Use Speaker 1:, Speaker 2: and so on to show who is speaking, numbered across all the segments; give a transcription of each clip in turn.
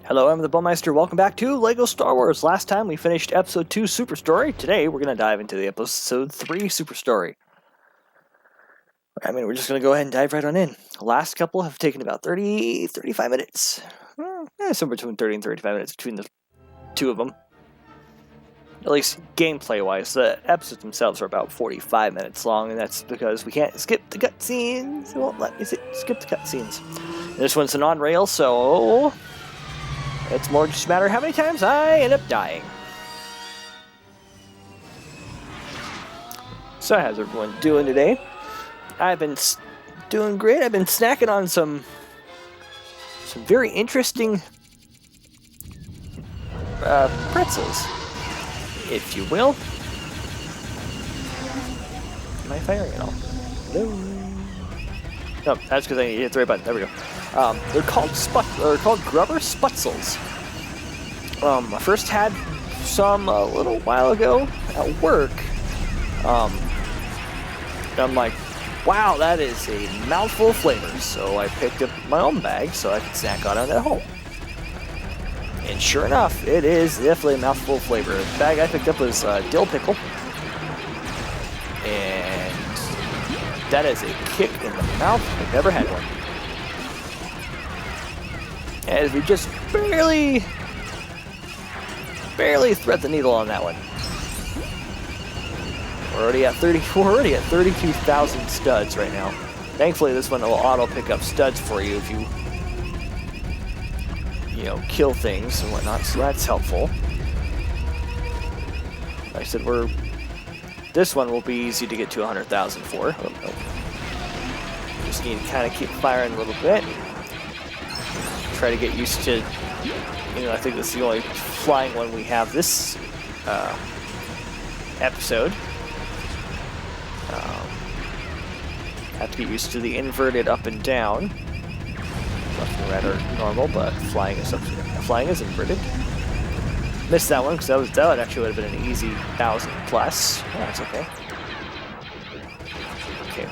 Speaker 1: Hello, I'm the Bowmeister. Welcome back to LEGO Star Wars. Last time we finished Episode 2 Super Story. Today we're going to dive into the Episode 3 Super Story. We're just going to go ahead and dive right on in. The last couple have taken about 35 minutes. Somewhere between 30 and 35 minutes between the two of them. At least gameplay-wise. The episodes themselves are about 45 minutes long, and that's because we can't skip the cutscenes. It won't let me skip the cutscenes. This one's an on-rail, so it's more just a matter of how many times I end up dying. So how's everyone doing today? I've been doing great. I've been snacking on some very interesting pretzels, if you will. Am I firing at all? No. No, that's because I hit the right button. There we go. They're called Grubber Sputzels. I first had some a little while ago at work. I'm like, wow, that is a mouthful of flavors. So I picked up my own bag so I could snack on it at home. And sure enough, it is definitely a mouthful of flavor. The bag I picked up was dill pickle. And that is a kick in the mouth. I've never had one. As we just barely thread the needle on that one. We're already at 32,000 studs right now. Thankfully, this one will auto pick up studs for you if you kill things and whatnot. So that's helpful. Like I said, this one will be easy to get to 100,000 for. Just need to kind of keep firing a little bit. Try to get used to, I think this is the only flying one we have this episode. Have to get used to the inverted up and down. Left and right are normal, but flying is inverted. Missed that one because that actually would have been an easy 1,000 plus. Oh, that's okay. Okay,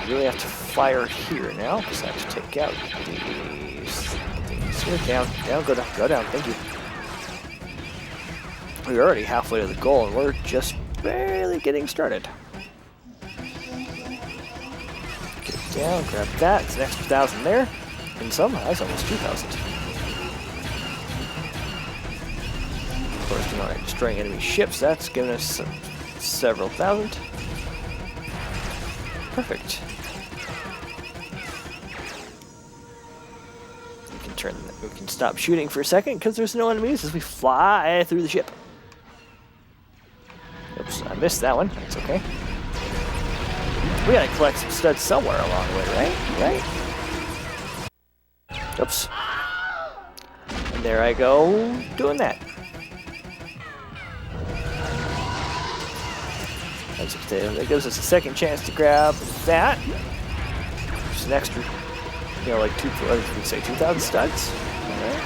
Speaker 1: we really have to fire here now because I have to take out these things here. Down, go down. Thank you. We're already halfway to the goal, and we're just barely getting started. Get down, grab that. It's an extra 1,000 there. And that's almost 2,000. Of course, we're not destroying enemy ships. That's giving us several thousand. Perfect. We can stop shooting for a second because there's no enemies as we fly through the ship. Oops, I missed that one. That's okay. We gotta collect some studs somewhere along the way, right? Oops. And there I go, doing that. That gives us a second chance to grab that. Just an extra, like 2,000 studs. Alright.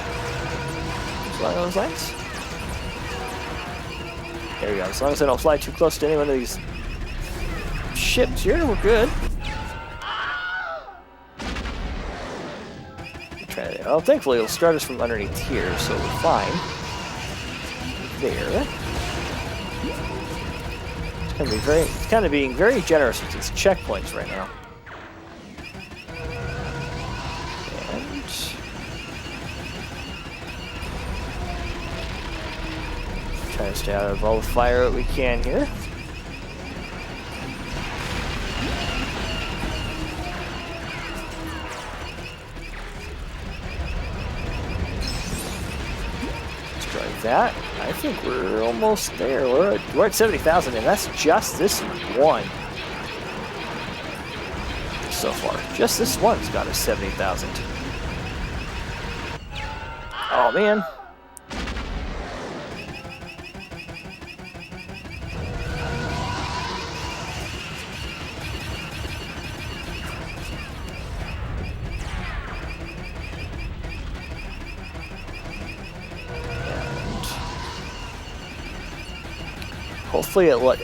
Speaker 1: Along those lines. There we go. As long as I don't fly too close to any one of these ships here, we're good. Well, thankfully it'll start us from underneath here, so we're fine. There. It's kind of being very generous with these checkpoints right now. And try to stay out of all the fire that we can here. That. I think we're almost there. We're at 70,000, and that's just this one so far. Just this one's got us 70,000. Oh man.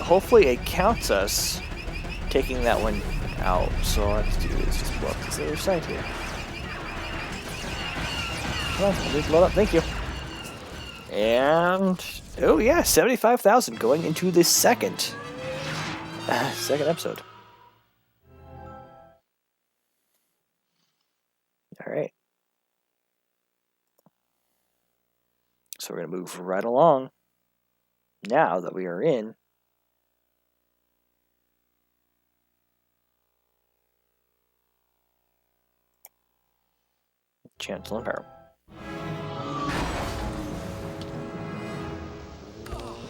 Speaker 1: Hopefully it counts us taking that one out. So all I have to do is just walk to the other side here. Come on, please load up. Thank you. And oh yeah, 75,000 going into the second episode. All right. So we're gonna move right along. Now that we are in Chancellor Power.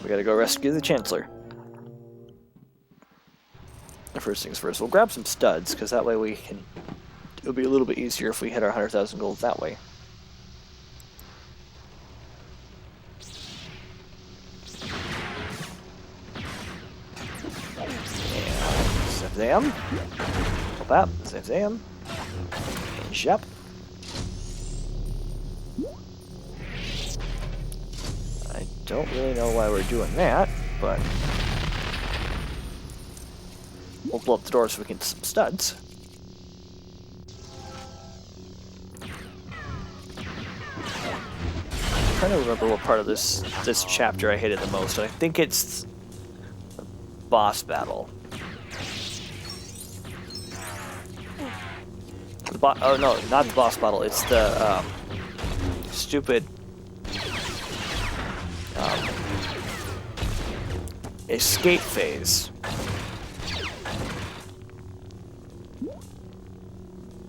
Speaker 1: We gotta go rescue the Chancellor. First things first, we'll grab some studs, because that way it'll be a little bit easier if we hit our 100,000 gold that way. And save them. Help out, save them. And yep. I don't really know why we're doing that, but we'll blow up the door so we can get some studs. I'm trying to remember what part of this chapter I hated the most, and I think it's the boss battle. Oh no, not the boss battle. It's the stupid escape phase,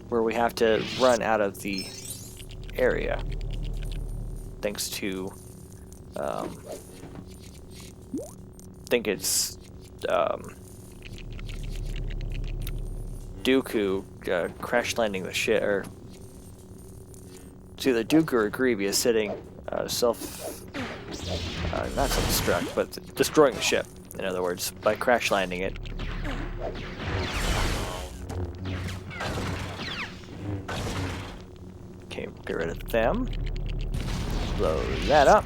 Speaker 1: where we have to run out of the area thanks to I think it's Dooku crash landing the ship, or it's either Dooku or Grievous sitting not self-destruct, but destroying the ship, in other words, by crash landing it. Okay, get rid of them. Blow that up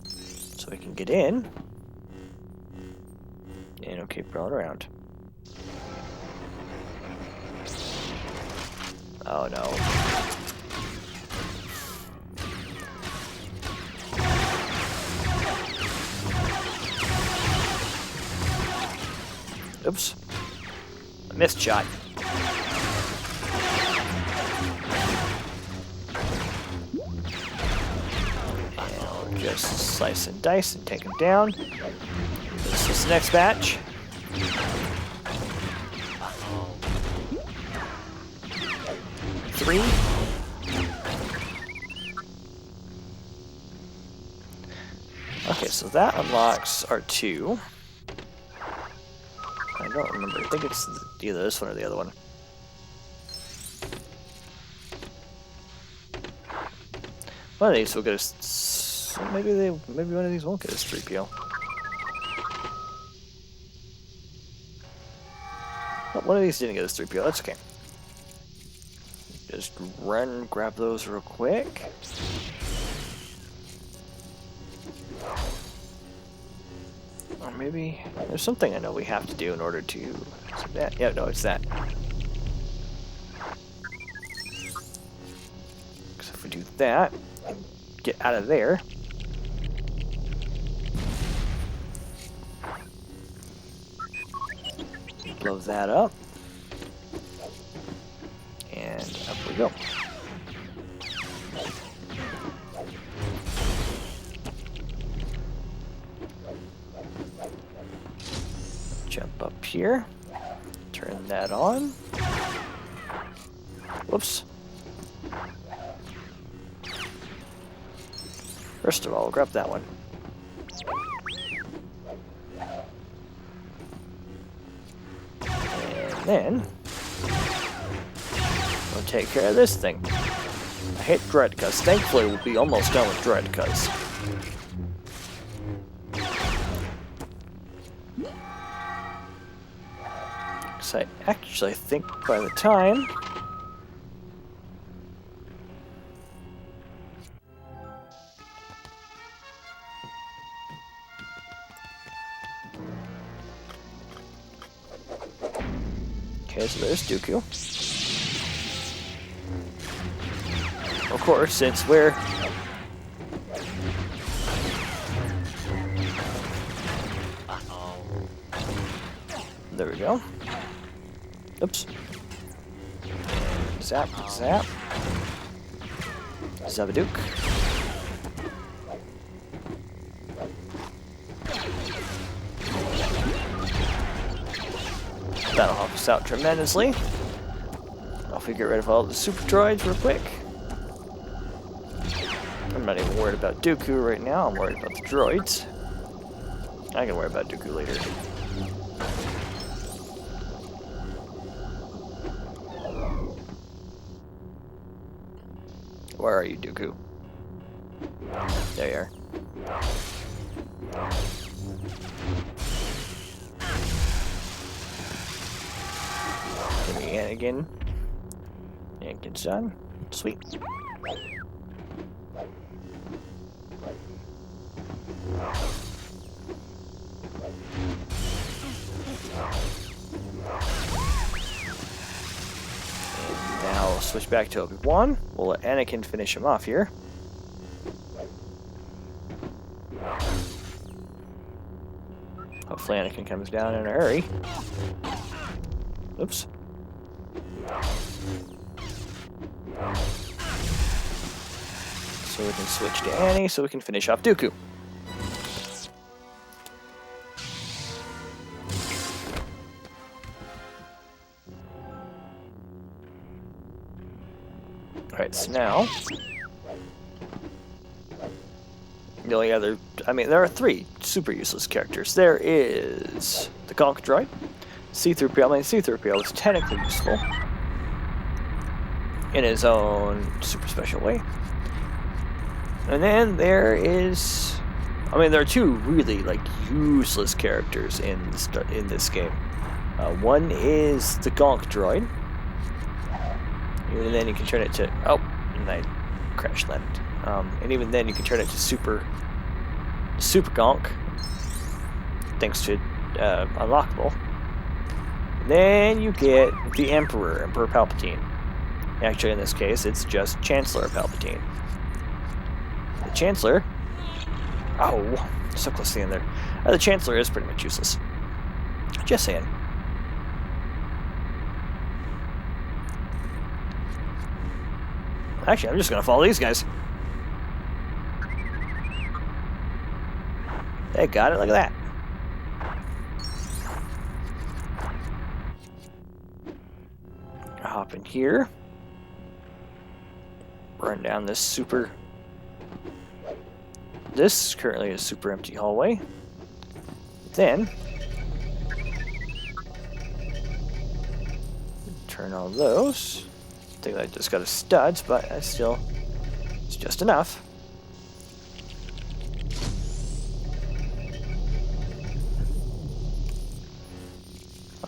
Speaker 1: so we can get in. And okay, crawling around. Oh no. Oops. A missed shot. And I'll just slice and dice and take them down. This is the next batch. Three. Okay, so that unlocks our two. I don't remember. I think it's either this one or the other one. One of these will get us. Maybe one of these won't get us 3PO. But one of these didn't get us 3PO. That's okay. Just run, grab those real quick. Or maybe there's something I know we have to do in order to. Is it that? Yeah, no, it's that. Because if we do that and get out of there, blow that up, and up we go. Jump up here, turn that on. Whoops. First of all, grab that one. And then we'll take care of this thing. I hate Dread, because thankfully we'll be almost done with Dread, because I actually think by the time okay, so there's Dooku. Of course, since we're... There we go. Oops. Zap, zap. Zabadook. That'll help us out tremendously. I'll get rid of all the super droids real quick. I'm not even worried about Dooku right now, I'm worried about the droids. I can worry about Dooku later. Where are you, Dooku? There you are. Give me Anakin. Anakin's done. Sweet. Now we'll switch back to Obi-Wan. We'll let Anakin finish him off here. Hopefully Anakin comes down in a hurry. Oops. So we can switch to Annie so we can finish off Dooku. Alright, so now... The only other... I mean, there are 3 super useless characters. There is the Gonk droid. C-3PO. I mean, C-3PO is technically useful in his own super special way. And then there is... I mean, there are 2 really, like, useless characters in this game. One is the Gonk droid. Even then you can turn it to... Oh, and I crash landed. And even then you can turn it to Super Gonk, thanks to Unlockable. And then you get the Emperor Palpatine. Actually, in this case, it's just Chancellor Palpatine. The Chancellor... Oh, so close to the end there. The Chancellor is pretty much useless. Just saying. Actually, I'm just gonna follow these guys. They got it, look at that. Hop in here. Run down this super... This currently is super empty hallway. Then... turn all those. I think I just got a studs, but I still... It's just enough.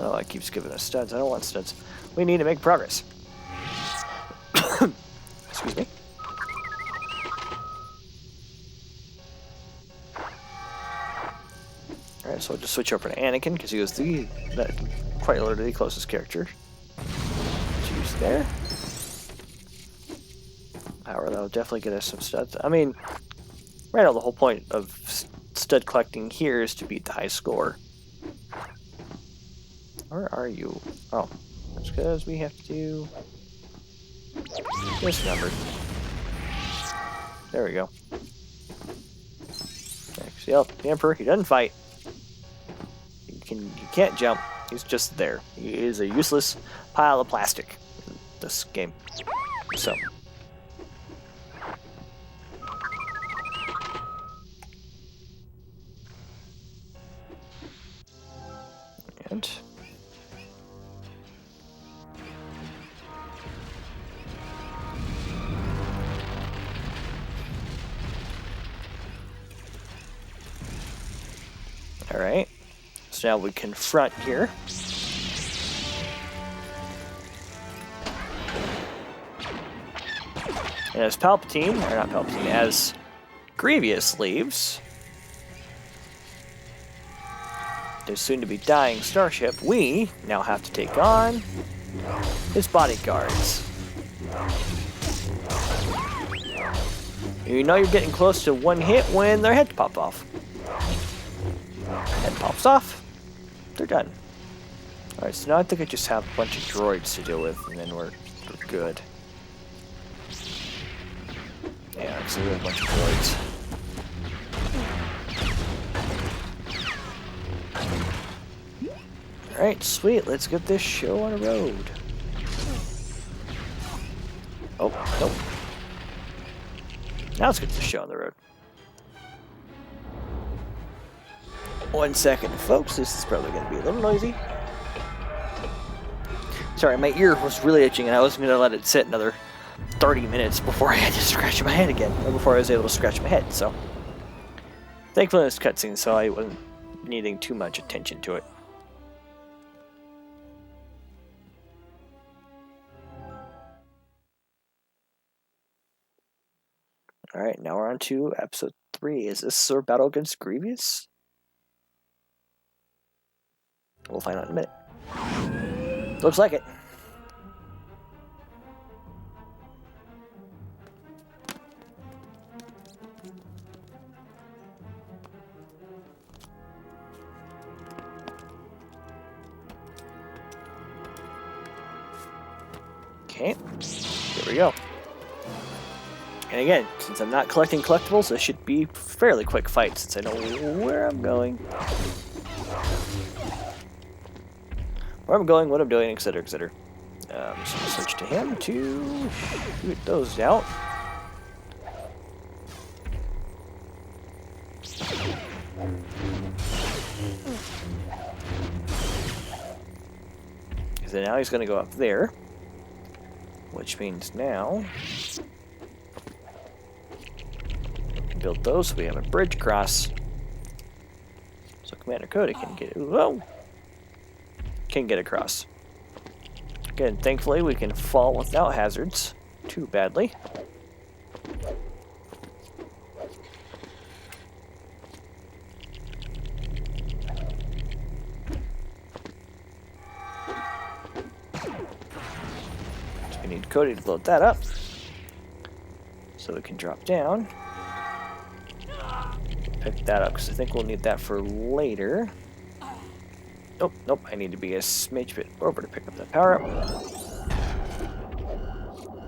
Speaker 1: Oh, it keeps giving us studs. I don't want studs. We need to make progress. Excuse me. Alright, so I'll just switch over to Anakin, because he was quite literally the closest character to use there. Power, that'll definitely get us some studs. I mean, right now the whole point of stud collecting here is to beat the high score. Where are you? Oh, that's because we have to do this number. There we go. Yep, the Emperor, he doesn't fight. He can't jump. He's just there. He is a useless pile of plastic in this game. So. And... Alright, so now we confront here. And as Palpatine, or not Palpatine, as Grievous leaves their soon-to-be dying starship, we now have to take on his bodyguards. You know you're getting close to one hit when their head pops off. Head pops off, they're done. Alright, so now I think I just have a bunch of droids to deal with, and then we're good. Yeah, so we have a bunch of droids. Alright, sweet, let's get this show on the road. Oh, nope. Now let's get this show on the road. 1 second, folks, this is probably going to be a little noisy. Sorry, my ear was really itching and I wasn't going to let it sit another 30 minutes before I had to scratch my head again, or before I was able to scratch my head, so. Thankfully it's cutscene, so I wasn't needing too much attention to it. Alright, now we're on to episode 3. Is this our battle against Grievous? We'll find out in a minute. Looks like it. Okay, here we go. And again, since I'm not collecting collectibles, this should be a fairly quick fight since I know where I'm going. Where I'm going, what I'm doing, etc, etc. So I'll switch to him to shoot those out. So now he's going to go up there. Which means now we can build those so we have a bridge across. So Commander Cody can get get across. Again, thankfully we can fall without hazards too badly. We need Cody to load that up so we can drop down. Pick that up because I think we'll need that for later. Oh, nope, I need to be a smidge bit over to pick up that power up.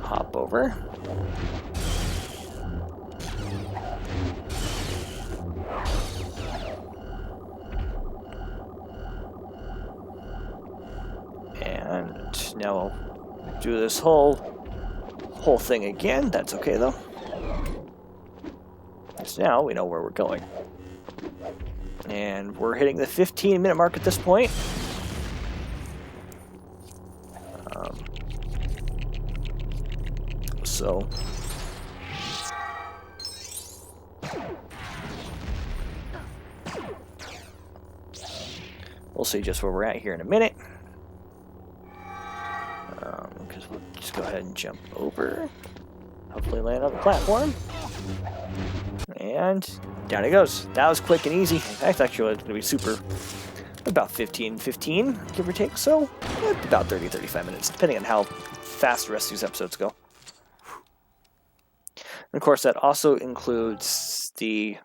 Speaker 1: Hop over. And now I'll do this whole thing again. That's okay though. So now we know where we're going. And we're hitting the 15-minute mark at this point. So we'll see just where we're at here in a minute. Because we'll just go ahead and jump over. Hopefully land on the platform. And down it goes. That was quick and easy. That's actually going to be super. About 15, give or take. So about 30-35 minutes, depending on how fast the rest of these episodes go. And of course, that also includes the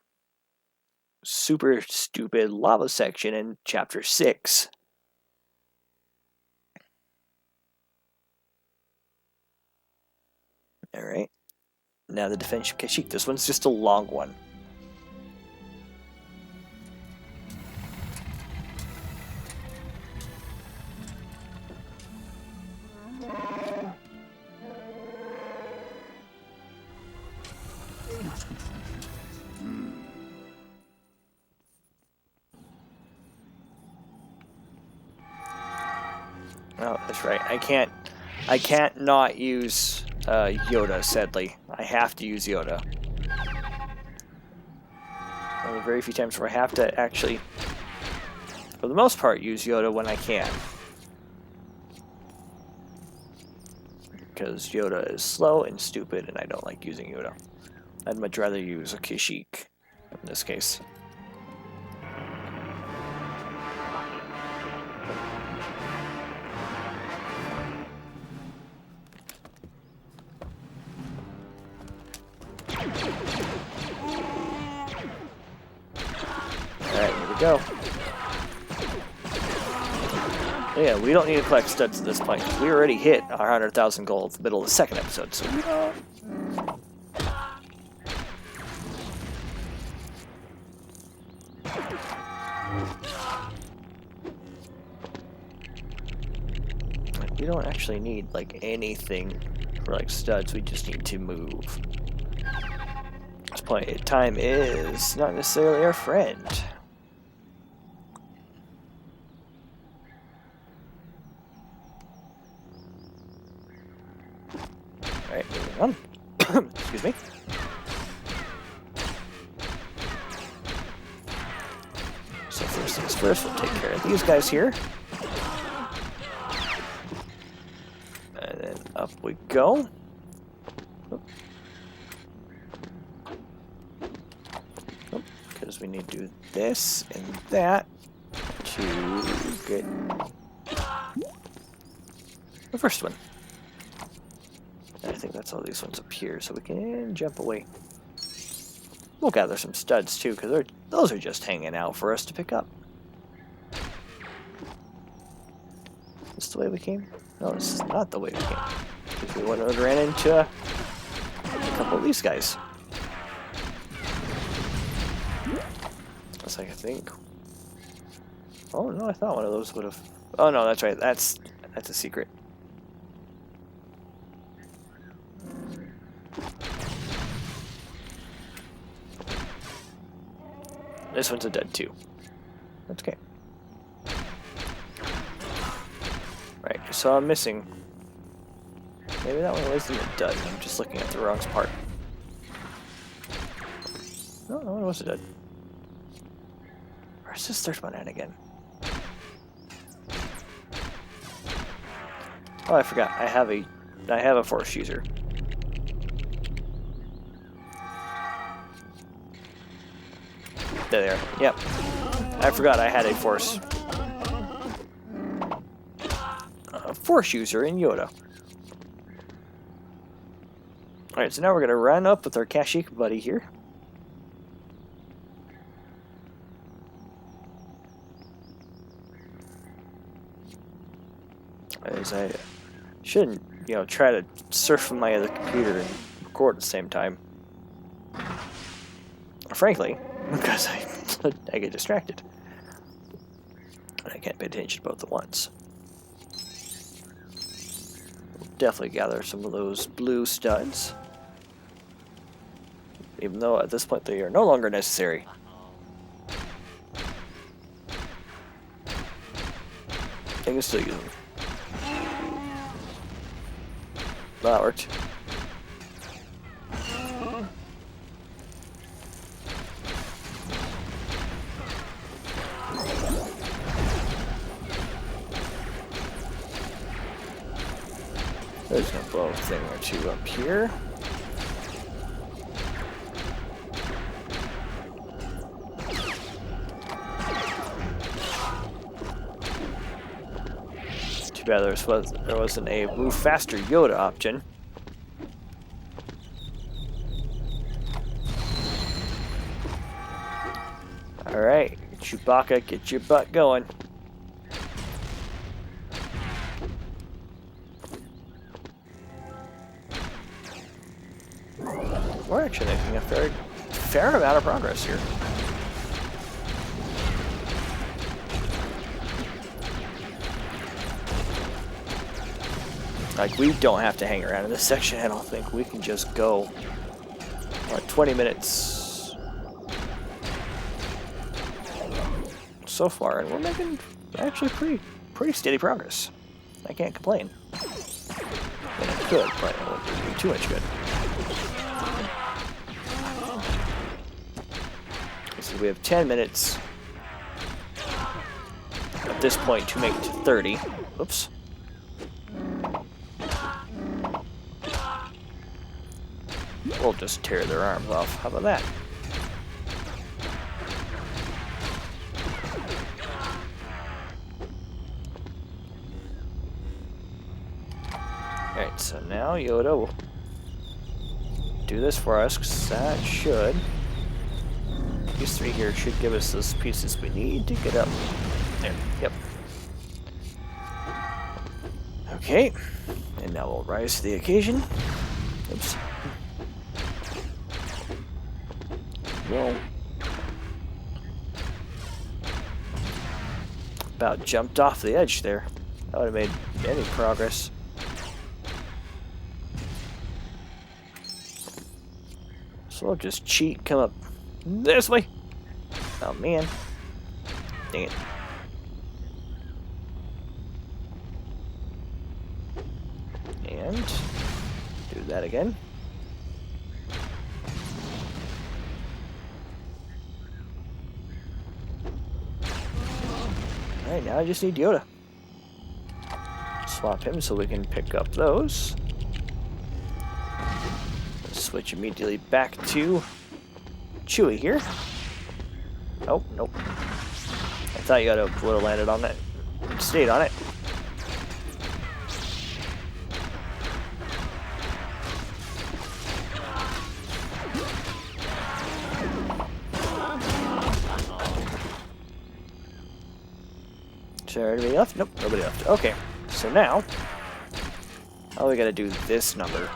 Speaker 1: super stupid lava section in Chapter 6. Alright. Now the Defense of Kashyyyk. This one's just a long one. Oh, that's right. I can't not use Yoda, sadly. I have to use Yoda. One of the very few times where I have to actually, for the most part, use Yoda when I can. Because Yoda is slow and stupid, and I don't like using Yoda. I'd much rather use a Kashyyyk in this case. go. Yeah, we don't need to collect studs at this point. We already hit our 100,000 goal at the middle of the second episode, so we don't. We don't actually need like anything for like studs. We just need to move. At this point, time is not necessarily our friend. Alright, moving on. Excuse me. So first things first, we'll take care of these guys here. And then up we go. Because we need to do this and that to get the first one. And I think that's all these ones up here, so we can jump away. We'll gather some studs too, because those are just hanging out for us to pick up. Is this the way we came? No, this is not the way we came. Because we went and ran into a couple of these guys. That's like, I think. Oh no, I thought one of those would have. Oh no, that's right. That's a secret. This one's a dud too. That's okay. Right, so I'm missing. Maybe that one wasn't a dud. I'm just looking at the wrong part. No, that one was a dud. Where's this third one at again? Oh, I forgot. I have a force user. There they are. Yep. I forgot I had a force user in Yoda. Alright, so now we're going to run up with our Kashyyyk buddy here. As I shouldn't, try to surf on my other computer and record at the same time. Frankly, because I get distracted. And I can't pay attention to both at once. We'll definitely gather some of those blue studs. Even though at this point they are no longer necessary. I can still use them. That worked. There's gonna blow a thing or two up here. Too bad there wasn't a move faster Yoda option. Alright, Chewbacca, get your butt going. We're actually making a fair amount of progress here. Like, we don't have to hang around in this section, I don't think. We can just go, 20 minutes so far, and we're making actually pretty steady progress. I can't complain. And it's good, but it won't do too much good. So we have 10 minutes at this point to make it to 30. Oops. We'll just tear their arms off. How about that? Alright, so now Yoda will do this for us, because that should these three here should give us those pieces we need to get up there. Yep. Okay, and now we'll rise to the occasion. Oops. Whoa. About jumped off the edge there. That would have made any progress. So I'll just cheat, come up this way. Oh man. Dang it. And do that again. Alright, now I just need Yoda. Swap him so we can pick up those. Switch immediately back to Chewie here. Oh, nope. I thought Yoda would have landed on that. Stayed on it. Is there anybody left? Nope, nobody left. Okay, so now, all we gotta do this number.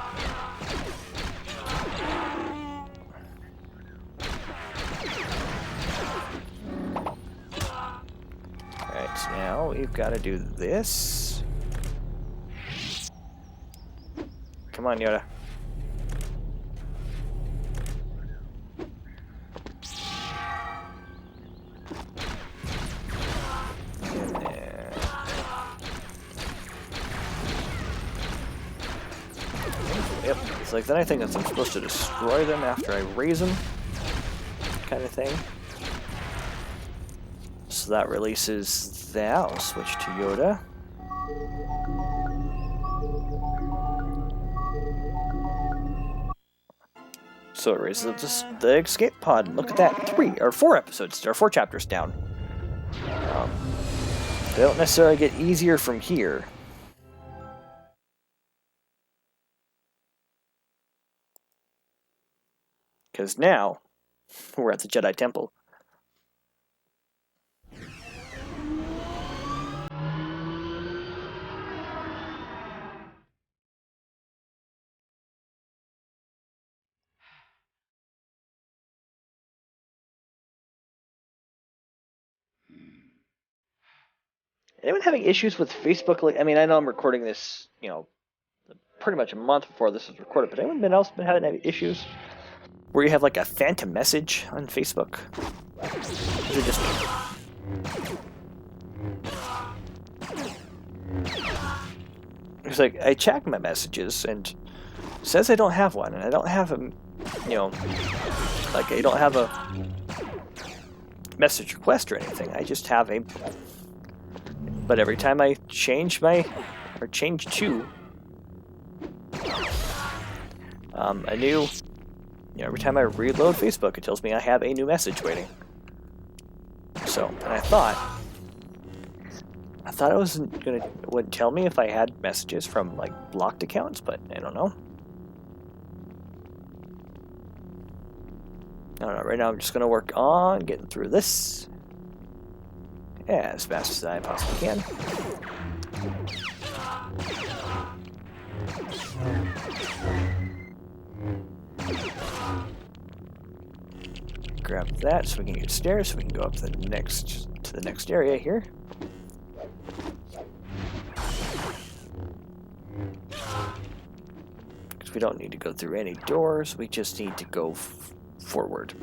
Speaker 1: Alright, so now we've gotta do this. Come on, Yoda. Yep, it's like then I think that I'm supposed to destroy them after I raise them, kind of thing. So that releases that. I'll switch to Yoda. So it raises the escape pod. Look at that, 4 episodes, or 4 chapters down. They don't necessarily get easier from here. Because now, we're at the Jedi Temple. Anyone having issues with Facebook? Like, I mean, I know I'm recording this, pretty much a month before this was recorded, but anyone else been having any issues where you have like a phantom message on Facebook? Is it just me? It's like I check my messages and it says I don't have one, and I don't have a, like I don't have a message request or anything. I just have a. But every time I change to a new, every time I reload Facebook, it tells me I have a new message waiting. So, and I thought it wouldn't tell me if I had messages from like blocked accounts, but I don't know. I don't know. Right now, I'm just gonna work on getting through this as fast as I possibly can. Grab that so we can get stairs, so we can go up to the next area here. Because we don't need to go through any doors, we just need to go forward.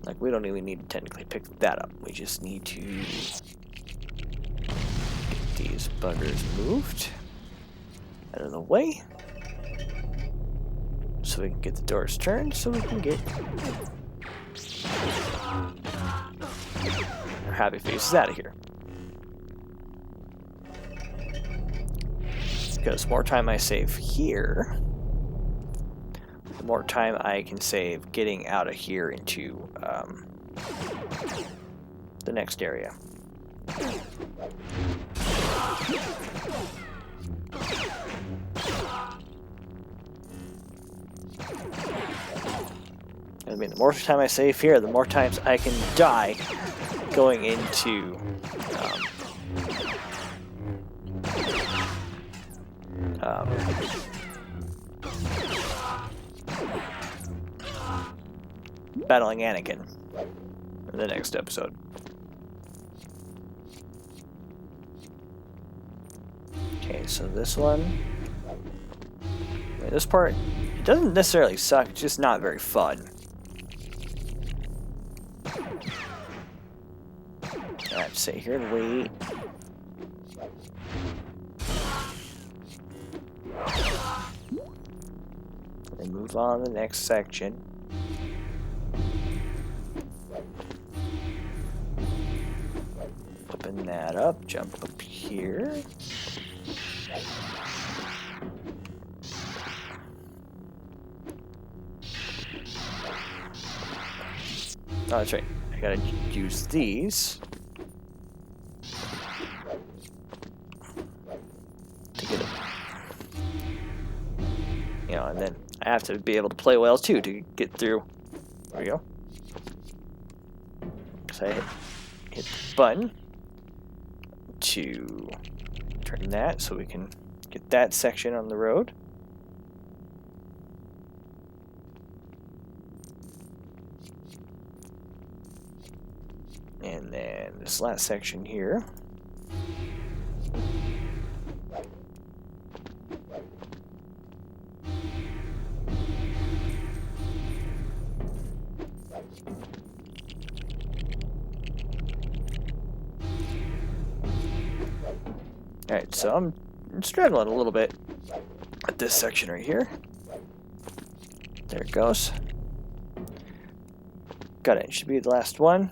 Speaker 1: Like, we don't even need to technically pick that up. We just need to get these buggers moved out of the way. So we can get the doors turned, so we can get our happy faces out of here. Because the more time I save here, the more time I can save getting out of here into the next area. I mean, the more time I save here, the more times I can die going into battling Anakin in the next episode. Okay, so this one, this part, it doesn't necessarily suck, it's just not very fun. I have to sit here and wait. And move on to the next section. Open that up, jump up here. Oh, that's right. I gotta use these to get it. You know, and then I have to be able to play well too to get through. There we go. So I hit the button to turn that so we can get that section on the road. And then this last section here. Alright, so I'm struggling a little bit at this section right here. There it goes. Got it. It should be the last one.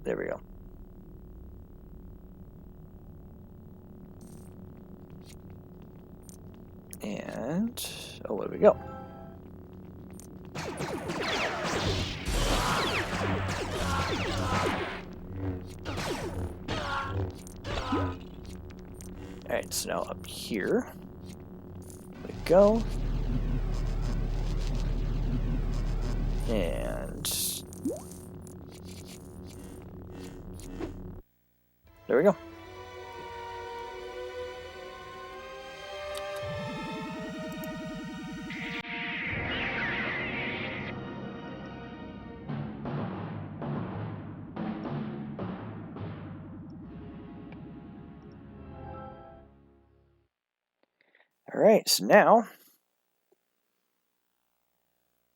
Speaker 1: There we go. And, oh, where do we go? Alright, so now up here we go. And there we go. Alright, so now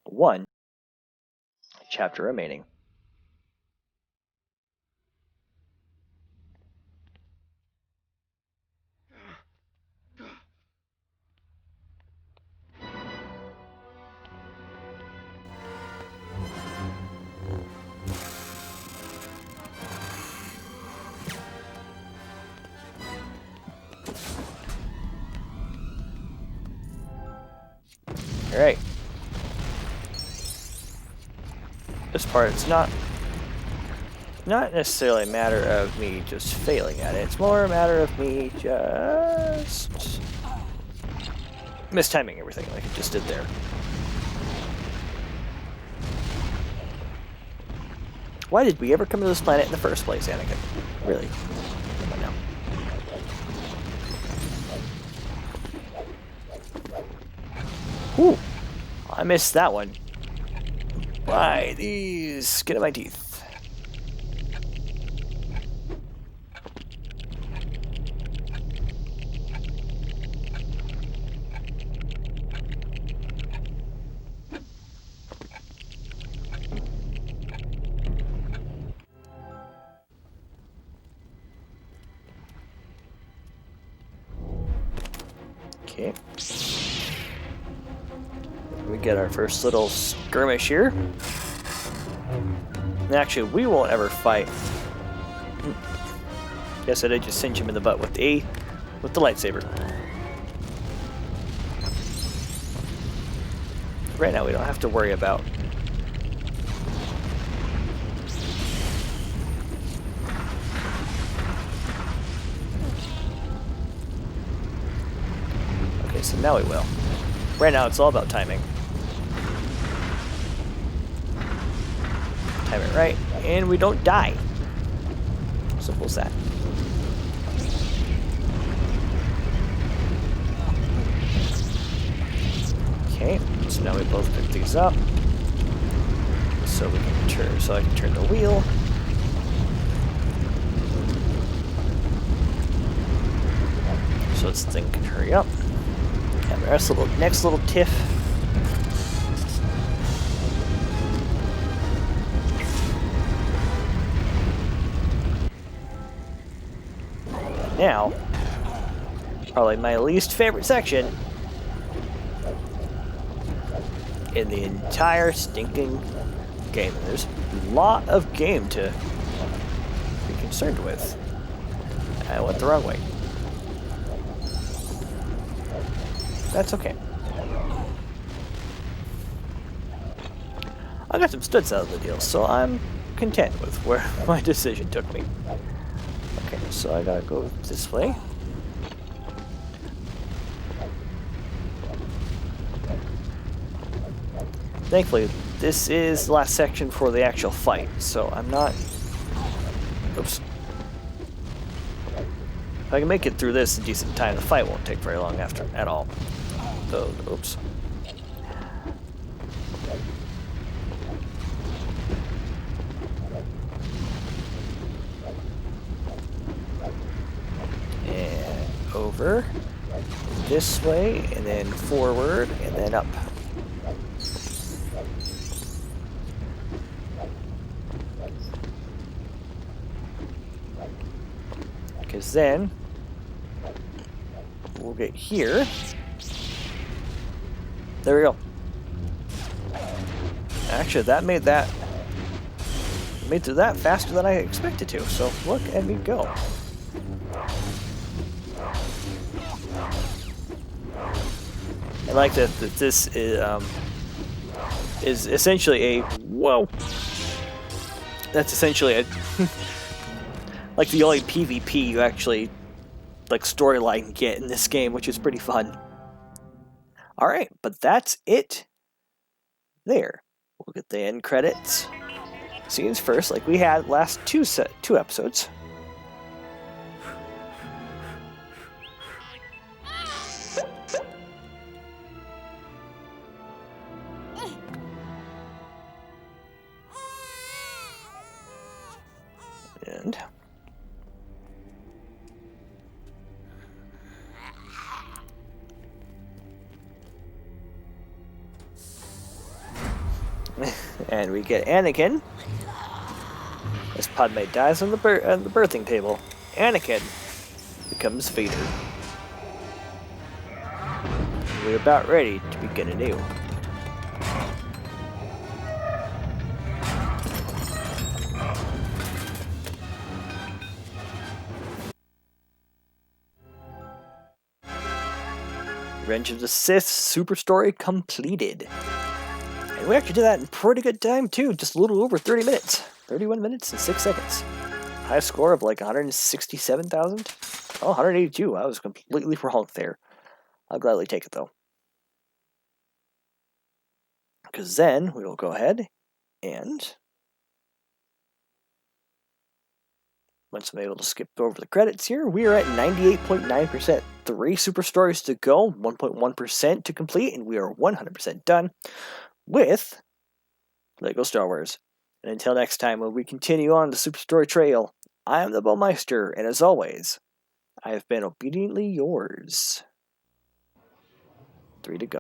Speaker 1: one chapter remaining. Alright. This part, it's not necessarily a matter of me just failing at it. It's more a matter of me just mistiming everything like it just did there. Why did we ever come to this planet in the first place, Anakin? Really? Come on now. Whew! I missed that one. Why, these skin of my teeth. Okay. We get our first little skirmish here. And actually, we won't ever fight. Guess I did just cinch him in the butt with the lightsaber. Right now, we don't have to worry about so now we will. Right now it's all about timing. Time it right, and we don't die. Simple as that. Okay, so now we both pick these up. So we can turn, so I can turn the wheel. So this thing can hurry up. Have our next little tiff. Now, probably my least favorite section in the entire stinking game. There's a lot of game to be concerned with. I went the wrong way. That's okay. I got some studs out of the deal, so I'm content with where my decision took me. Okay, so I gotta go this way. Thankfully, this is the last section for the actual fight, so I'm not... Oops. If I can make it through this in decent time, the fight won't take very long after at all. Oh, oops. And over. This way, and then forward, and then up. Because then we'll get here. There we go. Actually, that made through that faster than I expected to. So look at me go. I like that this is essentially a whoa. That's essentially a like the only PvP you actually like storyline get in this game, which is pretty fun. All right, but that's it. There, we'll get the end credits scenes first, like we had last two episodes. And and we get Anakin as Padme dies on the birthing table. Anakin becomes Vader. We're about ready to begin anew. Revenge of the Sith super story completed. And we actually did that in pretty good time too, just a little over 30 minutes. 31 minutes and 6 seconds. High score of like 167,000. Oh, 182. I was completely wrong there. I'll gladly take it though. Because then we will go ahead and once I'm able to skip over the credits here, we are at 98.9%. 3 super stories to go, 1.1% to complete, and we are 100% done with LEGO Star Wars. And until next time, when we continue on the super story trail, I am the Bowmeister, and as always, I have been obediently yours. 3 to go.